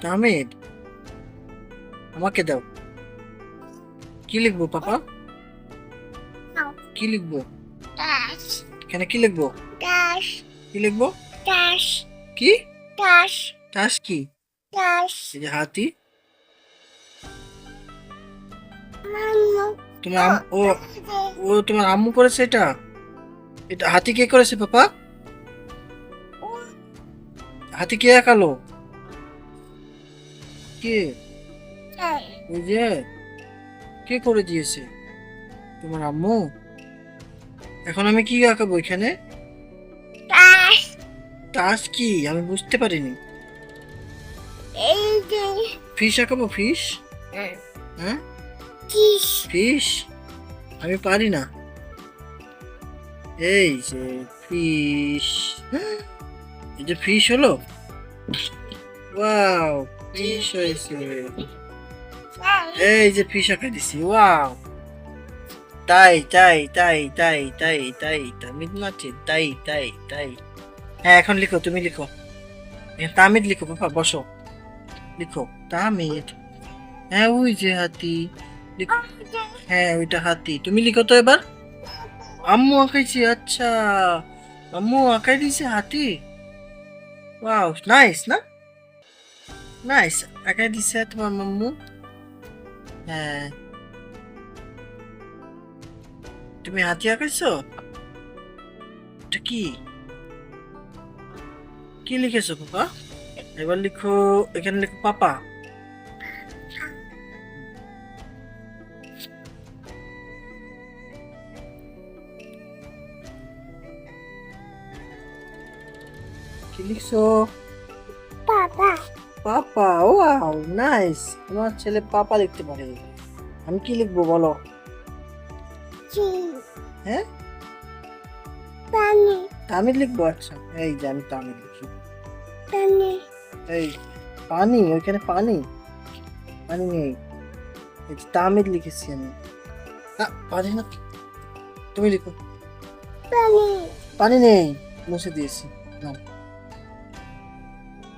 তামিদ, আমাকে দাও। কি লিখবো পাপা? কি লিখবো? এখানে কি লিখবো? কি লিখবো? কি? তাস কি? এই যে হাতি। তোমার ও ও তোমার আম্মু করেছে এটা? এটা হাতি কে করেছে পাপা? হাতি কে আঁকালো? কে? ওই যে, কে করে দিয়েছে? তোমার আম্মু? এখন আমি কি আঁকাবো এখানে? তাস কি? আমি বুঝতে পারিনি। ফিশ আঁকাবো, ফিশ। হ্যাঁ, ফিশ। আমি পারি না। এই যে ফিশ, এই যে ফিশ হলো। ওয়াও, ফিশ হয়েছে। এই যে ফিশ আঁকা দিছি, ওয়াও। তাই তাই তাই তাই তাই তাই তামিদ নাচে, তাই তাই তাই। হ্যাঁ, এখন লিখো, তুমি লিখো। তামিদ লিখো বাবা, বসো। লিখো তামিদ। হ্যাঁ, ওই যে হাতি। লিখো। হ্যাঁ, ওইটা হাতি। তুমি লিখো তো এবার। আম্মু আঁকাইছি, আচ্ছা। আম্মু আঁকাই দিছে হাতি। ওয়াও, নাইস না? নাইস, আঁকাই দিছে তোমার মাম্মু। হ্যাঁ, তুমি হাতি আঁকাইছো? এটা কি? কি লিখেছো পাপা? এবার লিখো, এখানে লিখো পাপা। কি লিখছো? পাপা, ওয়াও, নাইস। তোমার ছেলে পাপা লিখতে পারে। আমি কি লিখবো বলো? হ্যাঁ, তামিল লিখবো, আচ্ছা। এই যে আমি তামিল লিখি। এই পানি, ওইখানে পানি। পানি নেই। এই যে তামিল লিখেছি আমি। পানি না, তুমি লিখো। পানি নেই, মুছে দিয়েছি। নাও।